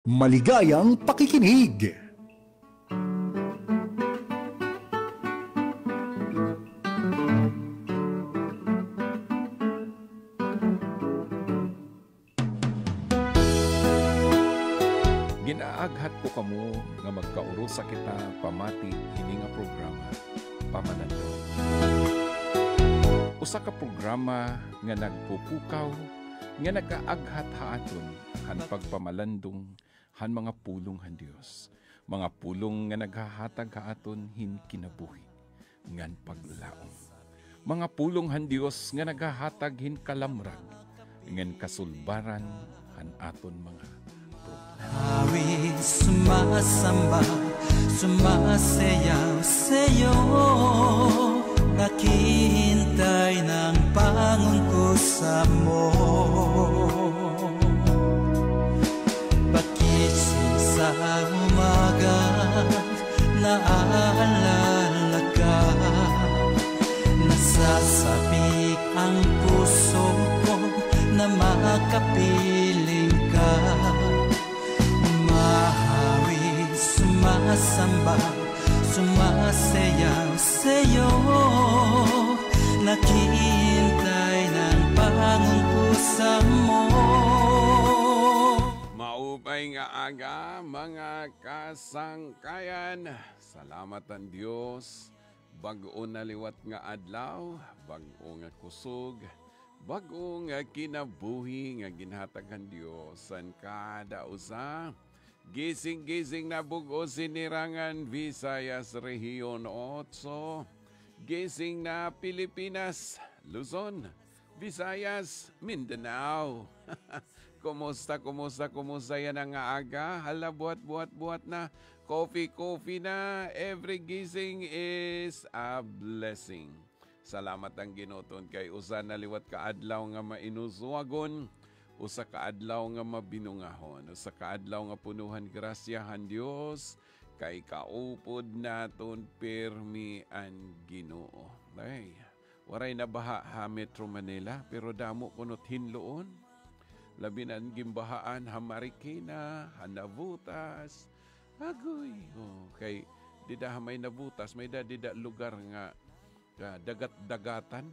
Maligayang pakikinig! Ginaaghat ko kamo nga magkauro sa kita pamati ini nga programa Pamalandong. Usa ka programa nga nagpupukaw nga nagaaghat haaton han pagpamalandong han mga pulong han Dios. Mga pulong nga naghahatag haaton hin kinabuhi ngan paglaom. Mga pulong han Dios nga naghahatag hin kalamrag ngan kasulbaran han aton mga Hawin sumasamba, sumasayaw sa'yo, naghihintay ng pangungkusa mo. Pagising sa umaga, naaalala ka, nasasabik ang puso ko na makapiling ka. Mahawin, sumasamba, sumasayaw sa'yo, naghihintay ng pangungkusa mo. Maupay nga aga, mga kasangkayan. Salamat ang Diyos. Bag-o na liwat nga adlaw, bag-o nga kusog, bag-o nga kinabuhi nga ginhatag ang Diyos san kada usa. Gising-gising na bugo sinirangan Visayas Rehiyon 8. Gising na Pilipinas, Luzon, Visayas, Mindanao. Kumusta yan ang aga? Hala, buhat na. Coffee na. Every gising is a blessing. Salamat ang Ginoton kay usa na liwat ka adlaw nga mainuswagon, usa ka adlaw nga mabinungahon, usa ka adlaw nga punuhan grasyahan Dios kay kaupod naton permi ang Ginoo. Ay, waray na baha ha Metro Manila pero damo kunot hinloon. Labi na ang gimbahaan ha Marikina, ha Navutas. Agoy, kay dida ha may Navutas, may dida lugar nga dagat-dagatan.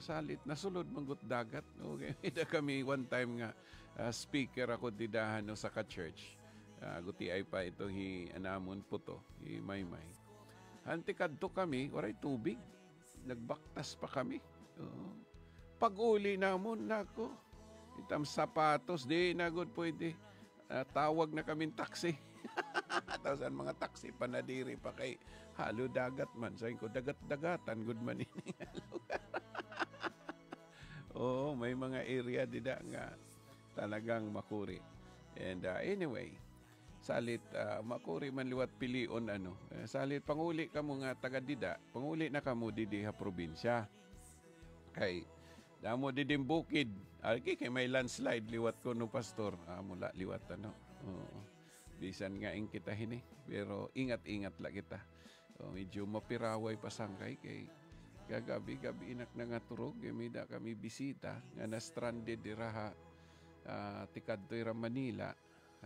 Salit, nasulod manggut dagat. Okay. Ida kami one time nga speaker ako didahan sa ka-church. Guti ay pa ito anamon po to, maymay. Antikadto kami, waray tubig. Nagbaktas pa kami. Pag-uli namon nako. Itam sapatos, di na good pwede. Tawag na kaming taxi. Tapos ang mga taxi panadiri pa kay halo dagat man. Sabi ko, dagat-dagatan, good man ini. Oo, may mga area dida nga talagang makuri. And anyway, salit makuri man liwat pilion ano. Salit panguli ka mo nga taga dida, panguli na kamo didi ha probinsya. Kay damo didim bukid. Kay may landslide liwat ko no pastor. Mula liwat ano. Oo. Bisan nga ing kita hini, pero ingat-ingat la kita. Medyo mapiraway pasangkay kay gagabi-gabi inak na nga turog, mida kami bisita nga na stranded diraha tikadto ira Manila.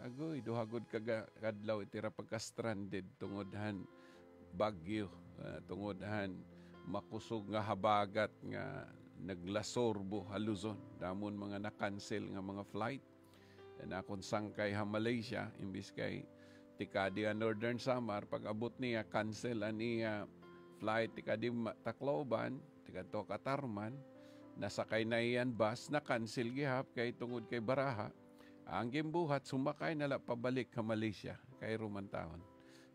Agoy duhagod kadlaw itira pagka-stranded tungodhan bagyo, tungodhan makusog nga habagat nga naglasorbo ha Luzon. Damon mga na-cancel nga mga flight. Na kung sangkay ha Malaysia, imbis kay tikadi a Northern Samar, pag abot niya, cancel niya flight, tikadi Tacloban, tikadto Katarman, nasakay na iyan bus, na cancel gihap kay tungod kay Baraha. Ang gimbuhat, sumakay nala pabalik ha Malaysia, kay Rumantahon.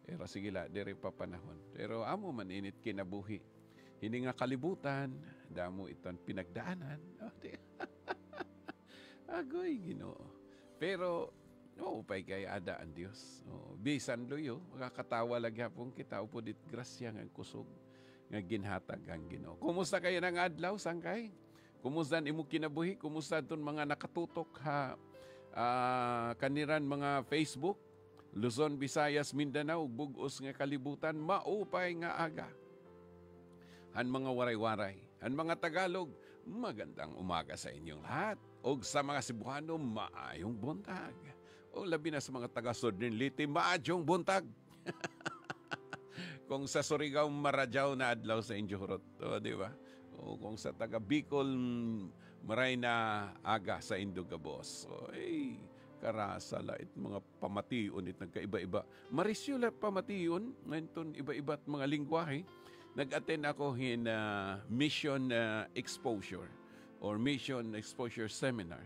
Pero sige la, diri pa panahon. Pero amo man init kinabuhi. Hindi nga kalibutan, damo iton pinagdaanan. Agoy, Ginoo. Pero, upay kay ada ang Diyos. Bisan luyo, makakatawa lagi hapong kita, upodit grasya ng kusog, nga ginhatag ang Ginoo. Kumusta kayo ng adlaw, sangkay? Kumusta imo kinabuhi? Kumusta itong mga nakatutok ha kaniran mga Facebook? Luzon, Visayas, Mindanao, bugos nga kalibutan, maupay nga aga. Han mga waray-waray, han mga Tagalog, magandang umaga sa inyong lahat. O sa mga Cebuano, maayong buntag. O labi na sa mga taga-Southern Leyte, maadyong buntag. Kung sa Surigao, maradyaw na adlaw sa Injuhurot. O, di ba? O kung sa taga Bicol, maray na aga sa Indugabos. O, karasala it mga pamation it nagkaiba-iba. Marisyula pamation, ngayon iba-iba at mga lingwahe. Nag-attend ako in mission exposure or mission exposure seminar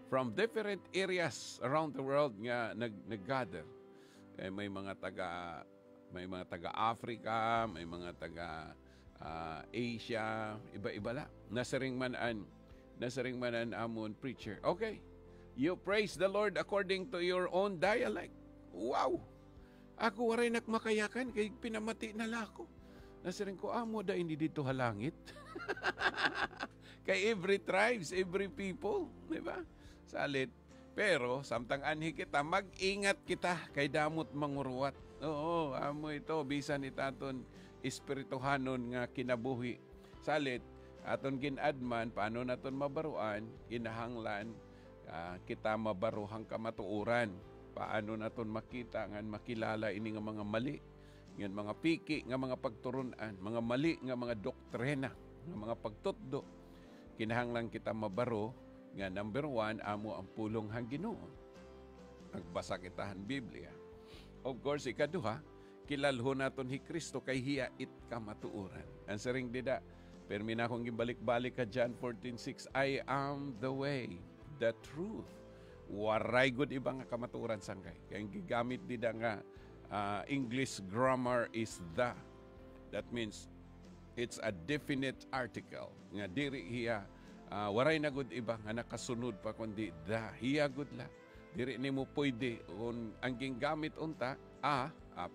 from different areas around the world nga nag-gather. May mga taga Africa, may mga taga Asia, iba-iba la. Nasaring manan amon preacher. Okay, you praise the Lord according to your own dialect. Wow! Ako waray nakmakayakan kay pinamati na lako. Nasaring ko, amo da hindi dito halangit. Kay every tribes, every people, di ba? Salit. Pero, samtang anhi kita, mag-ingat kita kay damot manguruwat. Oo, amo ito, bisan itaton espirituhanon nga kinabuhi. Salit, aton ginadman, paano naton mabaruan, kinahanglan, kita mabaruhang kamatuuran. Paano naton makita, ngan makilala ini nga mga mali, ngan mga piki, nga mga pagturunan, mga mali, nga mga doktrina, nga mga pagtutdo. Kinahanglan kita mabaro, nga number 1, amo ang pulong hang Ginoo. Nagbasa kita ang Biblia. Of course, ikaduha, kilalho naton hi Kristo kay hiya it kamatuuran. Ang saring dida, permi na akong gibalik-balik ka John 14:6, I am the way, the truth. Waray good iba nga kamatuuran sanggay. Kaya gigamit dida nga English grammar is the. That means it's a definite article. Nga diri hiya waray na gud iba nga nakasunod pa kundi da hiya gud la. Diri nimo pwede kung ang gingamit unta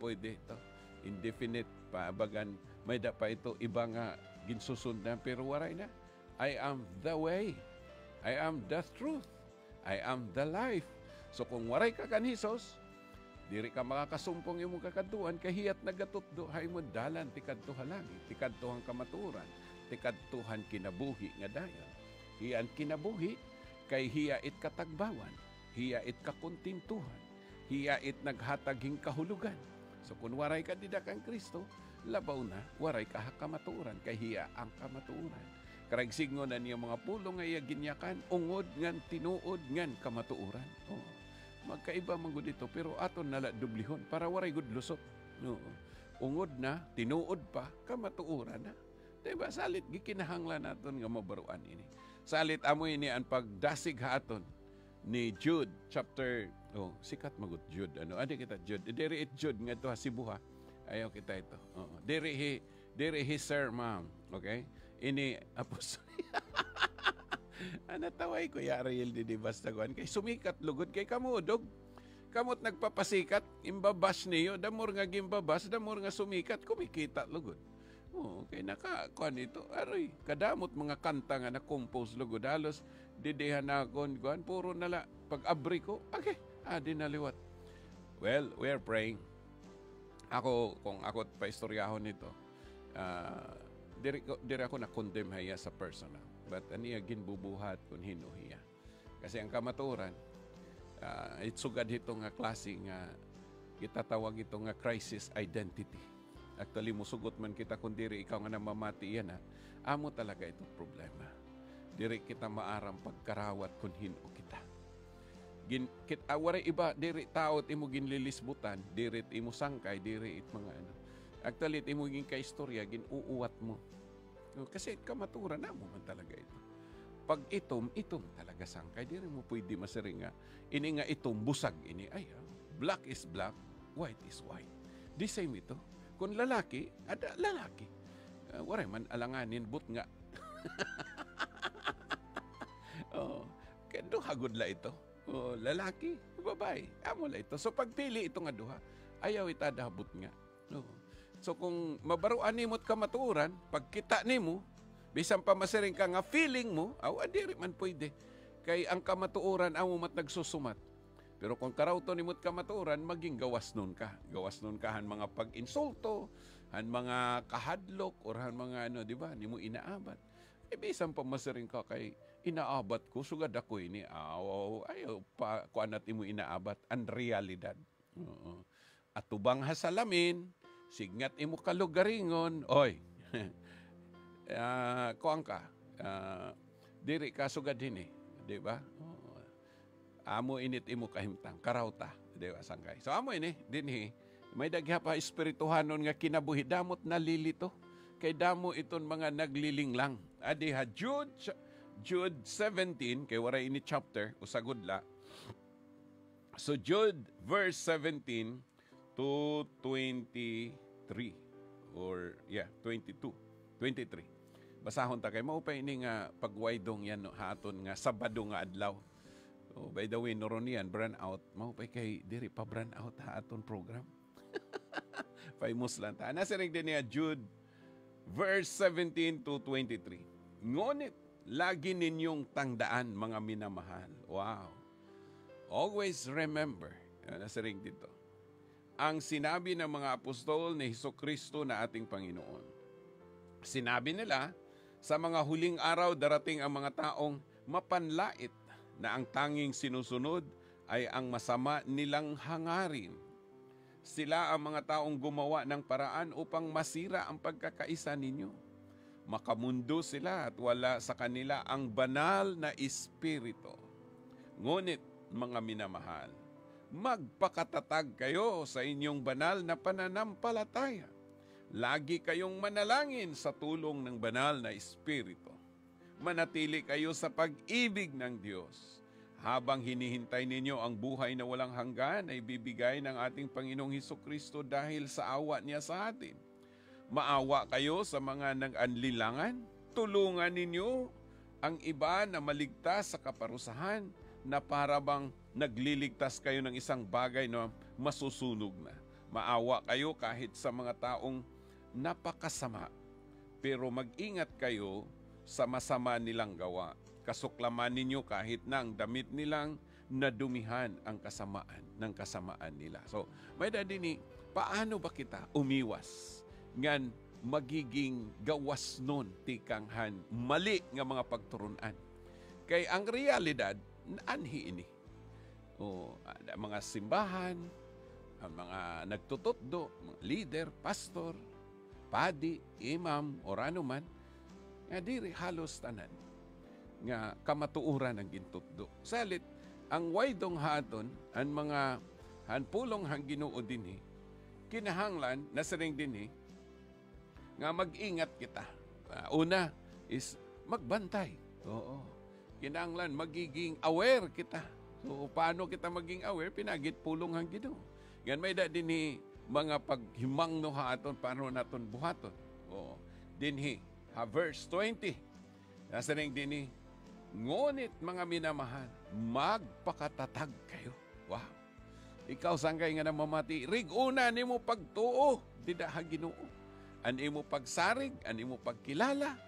pwede to. Indefinite pa bagan may da pa ito iba nga ginsusund na pero waray na. I am the way. I am the truth. I am the life. So kung waray ka kan Hesus, diri ka makakasumpong imong kakadtuan kahiyat nagatutdo hay mo dalan tikadto halangit, tikadtohang kamaturan, tikadtohan kinabuhi nga dayon. Hiyan kinabuhi kay hiya it katagbawan, hiya it kakontintuhan, hiya it naghataging kahulugan. So kung waray ka dida kang Kristo, labaw na waray ka kamaturan kay hiya ang kamaturan. Karagsignon na niya mga pulong nga iya ginyakan, ungod ngan tinuod ngan kamatuuran. Oh. Magkaiba man gud ito pero aton nala dublihon para waray gud lusot. No. Ungod na, tinuod pa, kamatuuran na. Diba salit gikinahanglan naton nga mabaruan ini. Salit amo ini ang pagdasig haton ni Jude chapter sikat magut Jude adi kita Jude diri it Jude ngadto si buha ayaw kita ito. Diri hi sir ma'am, okay? Ini apostol. Anataway ko ya Ariel di basta kuan kay sumikat lugod kay kamudog. Kamot nagpapasikat imbabash niyo damor nga gimbabas damor nga sumikat kumikita lugod. Okay, nakakuan ito. Aroy, kadamot mga kanta nga na-compose lugod. Halos, didihan na kuan, puro nala. Pag-abri ko, okay, di naliwat. Well, we're praying. Kung ako pa-istoryahon nito, diri ako na-condemn haya sa personal. But aniya ginbubuhat kung hinuhiya. Kasi ang kamaturan, itsugad ito nga klase nga, itatawag ito nga crisis identity. Actually, musugot man kita kung diri ikaw nga namamati yan amo talaga itong problema. Diri kita maaram pagkarawat kung hino kita. Waray iba, diri taot imo ginlilisbutan, diri imo sangkay, diri it mga ano. Actually, imo gin kaistorya, ginuuwat mo. Kasi kamaturan na mo man talaga ito. Pag itom talaga sangkay, diri mo pwede masaringa. Ini nga itom, busag ini. Black is black, white is white. The same ito. Kung lalaki, ada lalaki. Waray man alanganin, but nga. Kendo hagod la ito. Lalaki, babae, amo la ito. So pagpili ito nga duha, ayaw itadabot nga. So kung mabaruan nimo at kamatuuran, pagkita nimo, bisan pa masiring ka nga feeling mo, adiri man pwede. Kay ang kamatuuran, amo mat nagsusumat. Pero kung karawto nimot kamaturan, maging gawas nun ka. Gawas nun ka han mga pag-insulto, han mga kahadlok, or han mga di ba, nimo inaabat. Bisan pa masiring ka kay inaabat ko, sugad ako ini, ayaw pa, kuan natin mo inaabat, ang realidad. At tubang hasalamin, signat imo kalugaringon, oy, kuan ka, diri ka sugad din di ba? Amo init imo kahimtang, karawta, di ba, sangkay. So amo ini, din may dagha pa espirituhanon nga kinabuhi, damot nalilito, kay damo iton mga naglilinglang. Adiha, Jude 17, kay waray ini chapter, usagudla. So Jude verse 17 to 23, or 22, 23. Basahon ta kay mao pa ini nga pagwaydong yan no, haton nga Sabado nga adlaw. Oh, by the way, noron yan, burn out. Mao pa kay diri pa burn out haton program. Famous lang ta. Nasirig din niya Jude verse 17 to 23. Ngunit lagi ninyong tandaan, mga minamahal. Wow. Always remember, nasirig dito, ang sinabi ng mga apostol ni Hesukristo na ating Panginoon. Sinabi nila, sa mga huling araw darating ang mga taong mapanlait na ang tanging sinusunod ay ang masama nilang hangarin. Sila ang mga taong gumawa ng paraan upang masira ang pagkakaisa ninyo. Makamundo sila at wala sa kanila ang banal na espiritu. Ngunit, mga minamahal, magpakatatag kayo sa inyong banal na pananampalataya. Lagi kayong manalangin sa tulong ng banal na espiritu. Manatili kayo sa pag-ibig ng Diyos. Habang hinihintay ninyo ang buhay na walang hanggan ay bibigay ng ating Panginoong Hesukristo dahil sa awa niya sa atin. Maawa kayo sa mga nag-anlilangan. Tulungan ninyo ang iba na maligtas sa kaparusahan na para bang nagliligtas kayo ng isang bagay na masusunog na. Maawa kayo kahit sa mga taong napakasama. Pero mag-ingat kayo sa masama nilang gawa. Kasuklaman ninyo kahit na ang damit nilang nadumihan ang kasamaan ng kasamaan nila. So, may dadini, paano ba kita umiwas ngan magiging gawas nun tikanghan mali nga mga pagturunan? Kay ang realidad, anhi ini. Mga simbahan, ang mga nagtututdo, mga leader, pastor, padi, imam, or ano man, nga diri halos tanan nga kamatuuran ang gintutdo. Salit, ang waydong haton, ang mga hanpulong hang Ginoo dinhi, kinahanglan, nasaring dinhi, nga mag-ingat kita. Una is magbantay. Oo. Kinahanglan, magiging aware kita. So, paano kita maging aware? Pinagit pulong hang Ginoo. Yan may da dinhi mga paghimang no haton, paano naton buhaton. Oo. Dinhi, verse 20. Nasaring dinhi, ngunit mga minamahal, magpakatatag kayo. Wow. Ikaw sanggay nga na mamati, riguna ni mo pagtuo, dida ha Ginoo. An imo pagsarig, an imo pagkilala,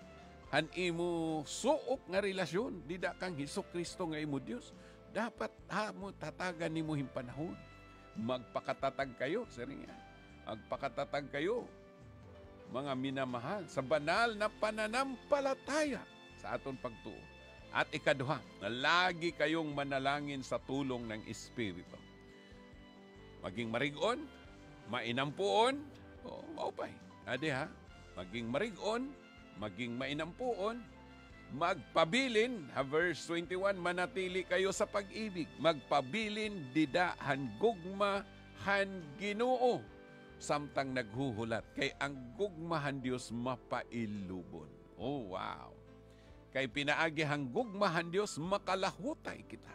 an imo suok nga relasyon, dida kang Hesukristo nga imo Dios. Dapat mo tatagan nimo him panahon. Magpakatatag kayo, siringan. Magpakatatag kayo, mga minamahal, sa banal na pananampalataya sa aton pagtuo. At ikaduha, na lagi kayong manalangin sa tulong ng Espiritu. Maging marigon, mainampuon, maupay. Adi ha, maging marigon, maging mainampuon, magpabilin, verse 21, manatili kayo sa pag-ibig. Magpabilin, dida, gugma, Ginoo, samtang naghuhulat. Kay ang gugmahan Diyos mapailubon. Oh, wow. Kay pinaagihang gugmahan Diyos, makalahutay kita.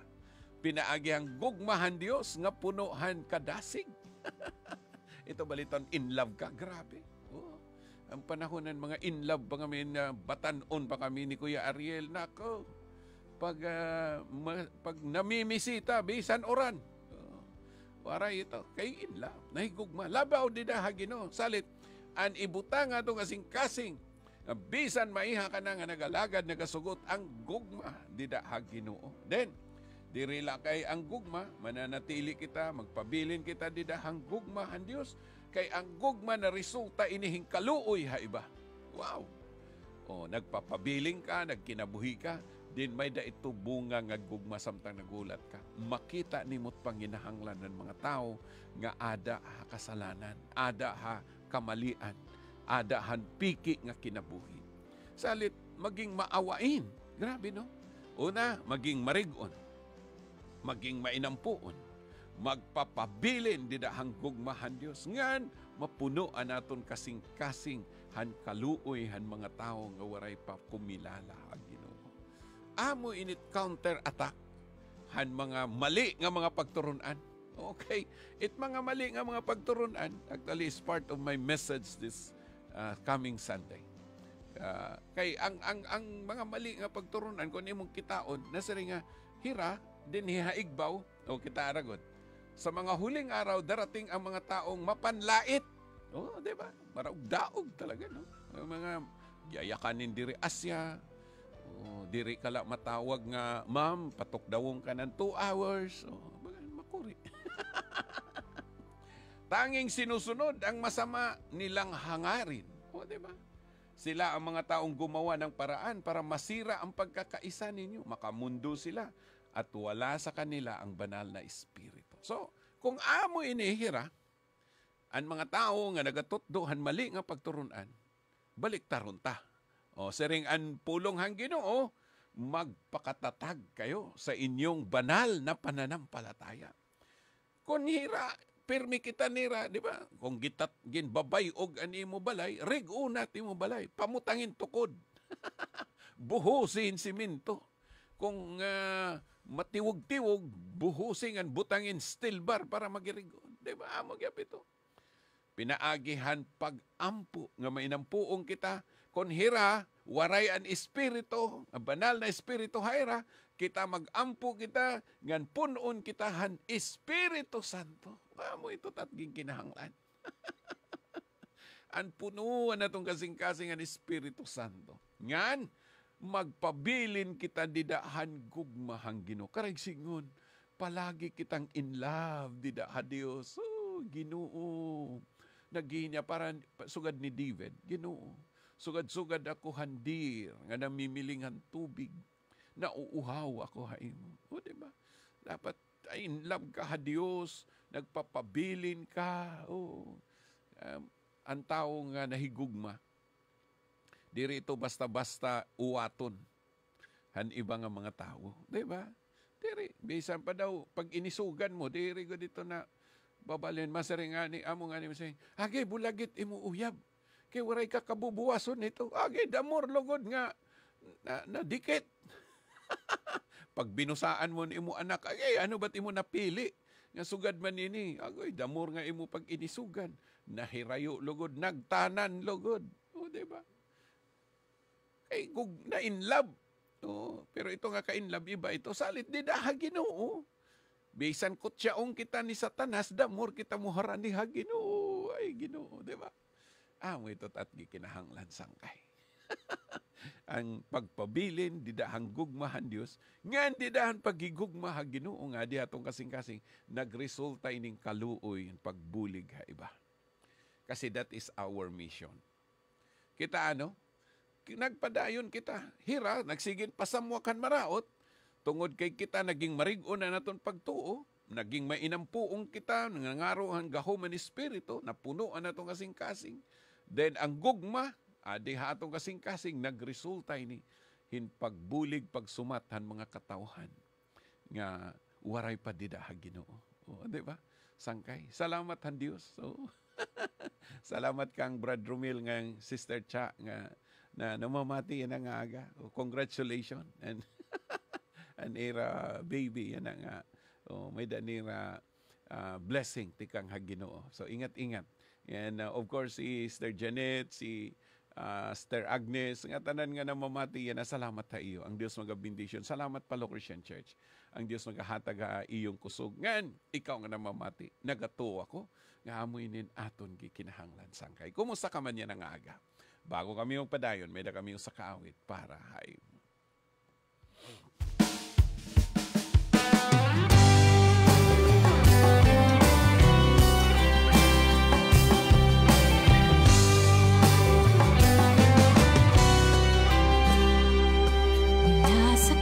Pinaagihang gugmahan Diyos, nga punuhan kadasig. Ito baliton, in love ka. Grabe. Oh. Ang panahon ng mga in love pa kami, batanon pa kami ni Kuya Ariel. Nako, pag namimisita, bisan oran. Waray ito, kay in love. Nahigugma. Labaw dida ha Ginoo. Salit, an ibutang nga itong kasing-kasing. Bisan maiha ka na nga nagalagad, nagasugot ang gugma, dida ha Ginoo. Then, dirila kay ang gugma, mananatili kita, magpabilin kita, dida hang gugma ang Diyos. Kay ang gugma na resulta inihing kaluoy ha iba. Wow! O, nagpapabiling ka, nagkinabuhi ka, din may da ito bunga nga gugma samtang nagulat ka. Makita nimot panginahanglan ng mga tao nga ada ha kasalanan, ada ha kamalian, ada han piki nga kinabuhi. Salit maging maawain. Grabe no? Una, maging marigon, maging mainampuon, magpapabilin didahang gugmahan Dios. Ngan mapunoan naton kasing-kasing han kaluoy han mga tao nga waray pa kumilala ang Ginoo. Amo init counter attack han mga mali nga mga pagturunan. Okay, it mga mali nga mga pagturunan actually is part of my message this coming Sunday. Kay ang mga mali nga pagturunan kung imong kitaon nasari nga hira din hihaigbaw o kita aragon. Sa mga huling araw darating ang mga taong mapanlait. Oh, di ba? Maraog daog talaga no. Ang mga yayakanin diri Asya. Oh, diri kala matawag nga, ma'am, patok dawong ka ng 2 hours. Oh, makuri. Tanging sinusunod ang masama nilang hangarin. O, di ba? Sila ang mga taong gumawa ng paraan para masira ang pagkakaisa ninyo. Makamundo sila at wala sa kanila ang banal na espiritu. So, kung amo inihira, ang mga tao nga nagatutduhan mali nga pagturunan, balik tarunta. O, sering ang pulong hang Ginoo, magpakatatag kayo sa inyong banal na pananampalataya. Kung hira, pirmi kita nira, di ba? Kung ginbabay og ani mo balay, rig-una ti mo balay, pamutangin tukod. Buhusin siminto. Kung matiwog-tiwog, buhusin ang butangin steel bar para magirigon. Di ba? Amo gyap ito. Pinaagihan pag-ampo nga mainampuong kita. Kung hira, waray ang espiritu, ang banal na espiritu hayra, kita mag-ampo kita, ngan punon kita han Espiritu Santo. Amo ito tatging kinahanglan. Ang punuan na itong kasing-kasing ang Espiritu Santo. Ngan, magpabilin kita didahan gugmahang Ginoo. Karag singon, palagi kitang in love didahan Dios. Oh, Ginoo. Naginya para sugad ni David, Ginoo. Sugad-sugad ako handir, nga namimilingan tubig, nauuhaw ako haimo. O, diba? Dapat in love ka ha Diyos, nagpapabilin ka. O, ang tao nga nahigugma, diri ito basta-basta uwaton han iba nga mga tao. Diba? Diri, bisan pa daw, pag inisugan mo, diri ko dito na babalin, masaring nga ni, amo nga ni, masayang, agay, bulagit imo uyab. Kaya waray ka kabubuwason nito. Agay, damor, lugod nga, na dikit. Pag binusaan mo ni imo anak, agay, ano ba't imo napili? Nga sugad man ini, agay, damor nga imo pag inisugan. Nahirayo, lugod, nagtanan, lugod. O, diba? Kay, na in love. O, pero ito nga ka in love, iba ito, salit di daha Ginoo. Bisan kutsaong kita ni Satanas, damor kita muharan ni Ginoo. Ay, Ginoo, diba? Amo ito at gikinahanglan sangkay. Ang pagpabilin, didahang gugmahan Diyos, ngan didahan pagigugmahan Ginoo nga di atong kasing-kasing, nagresulta ining kaluoy, pagbulig ha iba. Kasi that is our mission. Kita nagpadayon kita, hira, nagsigin pasamwakan maraot, tungod kay kita naging marigon na naton pagtuo, naging mainampuong kita, nangangarohan gahuman espiritu, napunuan natong kasing-kasing. Then ang gugma, diha atong kasing-kasing, nagresulta ini hinpagbulig pagsumatan mga katawhan nga waray pa didaha Ginoo. O, di ba? Sangkay. Salamat han Dios. So, salamat kang Brad Romil nga Sister Cha nga na namamati yan nga aga. O, congratulations. And an era baby yan nga. O, may danira blessing tikang Ginoo. So ingat-ingat. And of course, si Sister Janet, si Sister Agnes, nga tanan nga namamati yan, salamat ta iyo. Ang Diyos magabindisyon. Salamat Palo Christian Church. Ang Diyos magahatag iyong kusog. Ngan, ikaw nga namamati. Nagatuo ako. Nga amuinin aton gikinahanglan sangkay. Kumusta ka man yan ang aga? Bago kami yung padayon, may da kami yung sakaawit para hay. Nasa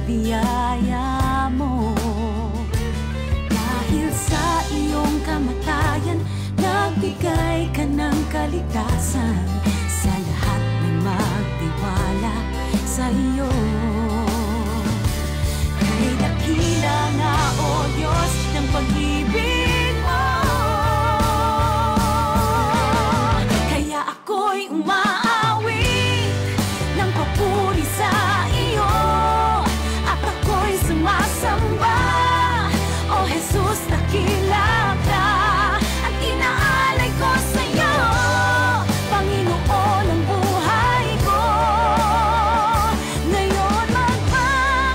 biyaya mo. Dahil sa iyong kamatayan, nagbigay ka ng kaligtasan sa lahat ng magtiwala sa iyo. Kay dakila nga, O Diyos, ng pag-ibig mo, kaya ako'y umaawit ng papuri sa iyo, at ako'y sumasamba. O Jesus, dakila ka, at inaalay ko sa iyo, Panginoon ng buhay ko, ngayon magpakailan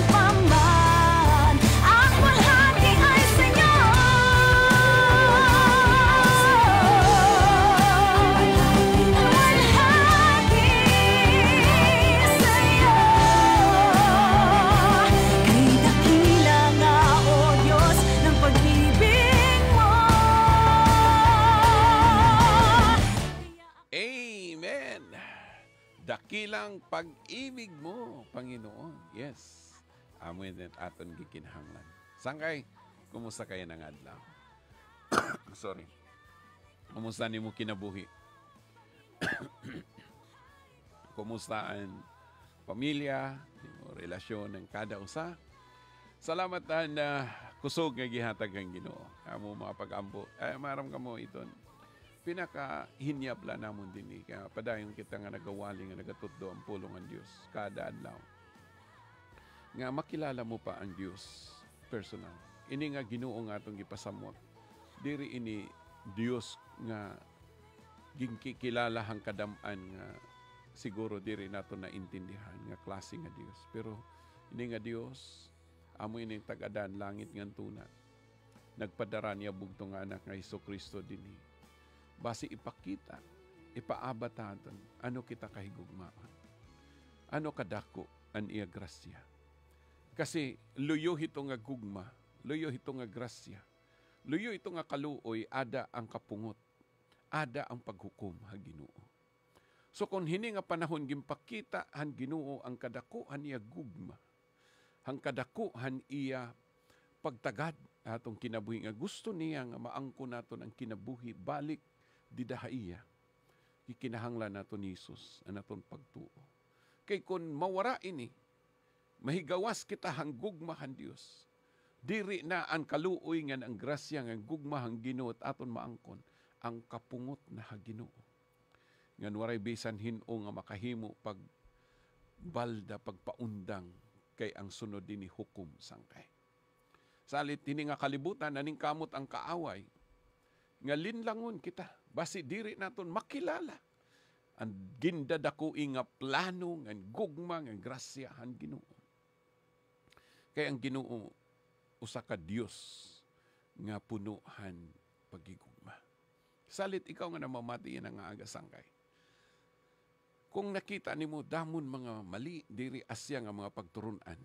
pa man. Ang walhati ay sa iyo. Walhati sa iyo. Kay dakila nga, O Diyos, ng pag-ibig mo. Amen! Dakilang pag-ibig mo, Panginoon. Yes. Amoy din aton gikinahanglan. Sangkay, kumusta kayo ng adlaw? Sorry. Kumusta ni mo kinabuhi? Kumusta ang pamilya, o relasyon ng kada usa? Salamat na kusog nga gihatag ang Ginoo. Amo mga pag-ampo. Maram ka mo iton. Pinaka-hinyap la namon din kaya padayon kita nga nagawali nga nagatutdo ang pulong ang Diyos kada adlaw. Nga makilala mo pa ang Diyos personal. Ini nga Ginoo nga atong gipasamot. Diri ini Diyos nga ginkikilala hang kadam-an nga siguro diri nato na intindihan nga klase nga Diyos. Pero ini nga Diyos amo ini tagadan langit ngan tunat. Nagpadara niya bugtong nga anak nga Hesukristo dinhi. Basi ipakita, ipaabataton, ano kita kahigugmaan. Ano kadako ang iya grasya. Kasi luyo ito nga gugma, luyo ito nga grasya, luyo ito nga kaluoy, ada ang kapungot, ada ang paghukom ha Ginoo. So kung hini nga panahon gimpakita han Ginoo ang kadakuhan iya gugma, hang kadakuhan iya pagtagad atong kinabuhi nga gusto niya nga maangko naton ang kinabuhi balik didahaiya, ikinahanglan nato ni Jesus ang naton pagtuo. Kay kung mawara ini, mahigawas kita hang gugmahan Dios. Diri na ang kaluoy nga ang grasya nga gugmahang Ginoo at aton maangkon ang kapungot na ha Ginoo. Ngan waray bisan hin-o nga makahimo pag balda pagpaundang kay ang sunod dinhi hukom sangkay. Salit ini nga kalibutan naning kamot ang kaaway nga linlangon kita basi diri naton makilala ang gindadakui nga plano nga gugma nga grasyahan Ginoo. Kay ang Ginoo usa ka Dios nga punuhan pagigugma. Salit ikaw nga namamati ang aga sangkay. Kung nakita nimo damon mga mali diri asya nga mga pagturunan,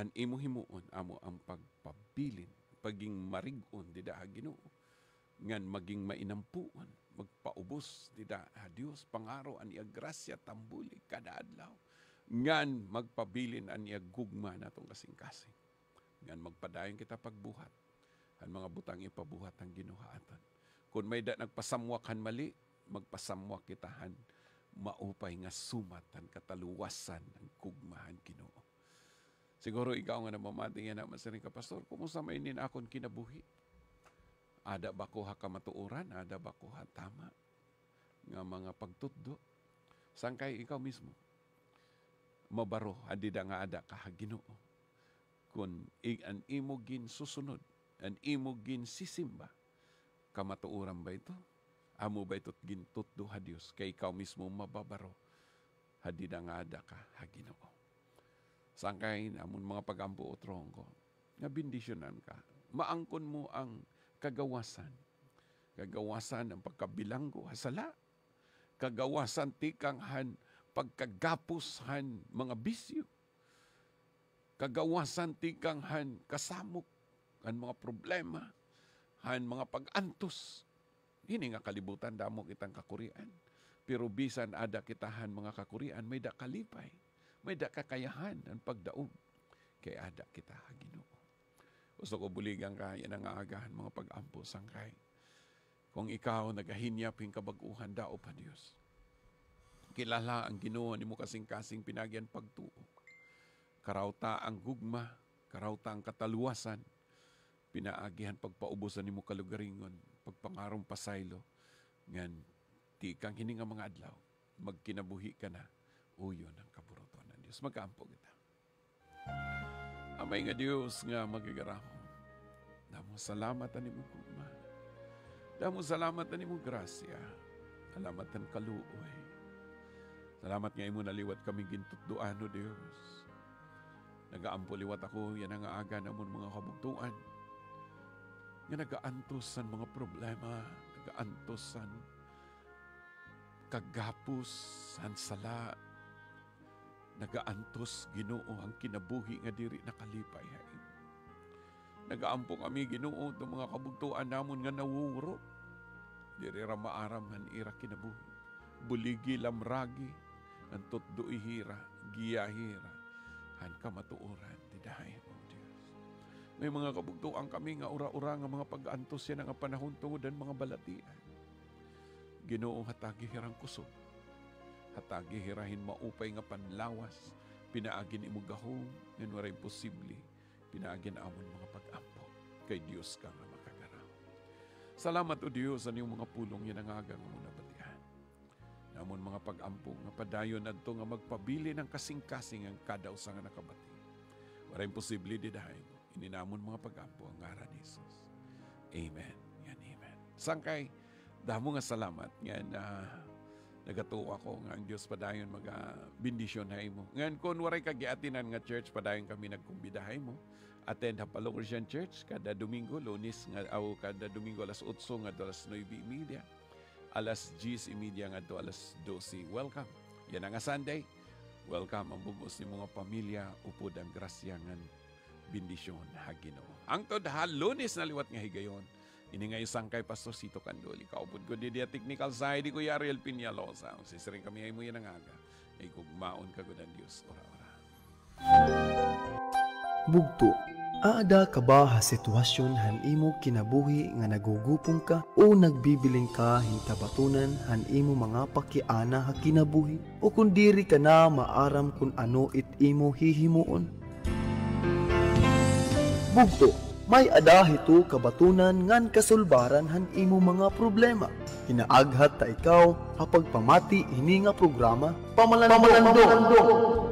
ang imo himuon amo ang pagpabilin, paging marig-on dida ha Ginoo. Ngan maging mainampuan, magpaubos dida ha Dios pangaro an iya grasya tambuli kada adlaw. Ngan magpabilin an iya gugma natong kasing-kasing. Ngan magpadayon kita pagbuhat. Ang mga butang ipabuhat ang Ginoo aton. Kung may nagpasamwak han mali, magpasamwak kitahan maupay nga sumatan kataluwasan ng gugmahan Ginoo. Siguro ikaw nga namamati nga naman sa rin ka, Pastor, kumusta mainin akon kinabuhi? Ada ba ko ha kamatuoran? Ada ba ko ha tama? Nga mga pagtutdo? Sangkay ikaw mismo? Mabaro, adida nga ada ka ha Ginoo. Kung an imo gin susunod, an imo gin sisimba, kamatuoran ba ito? Amo ba ito't gintutdo ha Diyos? Kay ikaw mismo mababaro, hadida nga ada ka ha Ginoo. Sangkay amon mga pagampo o trongko, nga bindisyonan ka. Maangkon mo ang kagawasan. Kagawasan ang pagkabilanggo hasala. Kagawasan tikanghan pagkagapushan mga bisyo. Kagawasan tikanghan kasamok ang mga problema, han mga pag-antos. Hini nga kalibutan damo kitang kakurian. Pero bisan ada kitahan mga kakurian, may da kalipay. may da kakayahan ang pagdaog. Kay ada kita, Ginoo. Gusto ko buligan ka, yan ang aagahan mga pag-ampo sangkay. Kung ikaw nagahinyap yung kabaguhan, dao pa Diyos. Kilala ang Ginoo ni mo kasing-kasing pinagyan pagtuo. Karauta ang gugma, karauta ang kataluwasan, pinaagihan pagpaubusan ni mo kalugaringon, pagpangarong pasaylo, ngan di kang hining nga mga adlaw, magkinabuhi ka na, uyo ng kaburuton ng Diyos. Magkaampo kita. Amay nga Diyos nga magigaramo. Damo salamat ani mo gugma. Damo salamat ani mo grasya. Salamat ang kaluoy. Salamat nga imo naliwat kami gintutduan o Diyos. Nagaampo liwat ako, yan ang aga namon mga kabugtuan. Nga nagaantosan mga problema, nagaantosan kagapos, sansala, nagaantos Ginoo ang kinabuhi nga diri nakalipay. Nagaampo kami Ginoo ng mga kabugtuan namon nga nawuro. Diri ra maaram han ira kinabuhi. Buligi lamragi, antot duihira, giyahira, han kamatuoran, tidahay mo Diyos. May mga kabugtuan kami nga ura-ura nga mga pag-antos yan nga panahon tungod ang mga balatian. Ginoo hatagi hirang kusog. Hatagi hirahin maupay nga panlawas, pinaagin imo gahom, nga waray posible, pinaagin amon mga pag-ampo. Kay Diyos ka nga makagaraw. Salamat o Diyos sa iyong mga pulong yanangagang muna batihan. Namon mga pag-ampo nga padayon adto nga magpabili ng kasing-kasing ang kada usa nga nakabati. Waray posible didahay mo. Ininamon mga pag-ampo ang ngaran ni Jesus. Amen. Yan, amen. Sangkay, damo nga salamat. Yan, nagatuwa ko nga ang Diyos padayon mag-bindisyon hay mo. Ngayon, kung waray kagiatinan nga church, padayon kami nagkumbidahay mo. Attend Hapalorsian Church kada Domingo, Lunes, kada Domingo alas 8 nga alas 9:30. Alas 10:30 nga alas 12. Welcome. Yan nga Sunday. Welcome ang bugos ni mga pamilya upod ang grasya nga bindisyon ha Ginoo. Ang todha Lunes na liwat nga higayon. Ini nga isang kay Pastor Sito Candoli. Kaupod ko di technical side ko Ariel Piñalosa. Sisiring kami ay mo yan ang aga. Ay kugmaon ka gudan Diyos. Ora-ora. Bugto. Aada ka ba ha sitwasyon han imo kinabuhi nga nagugupong ka o nagbibiling ka hintabatunan han imo mga pakiana ha kinabuhi o kung diri ka na maaram kung ano it imo hihimuon? Bugto. May adahito kabatunan ngan kasulbaran han imo mga problema. Hinaaghat ta ikaw hapag pamati ini nga programa Pamalandong.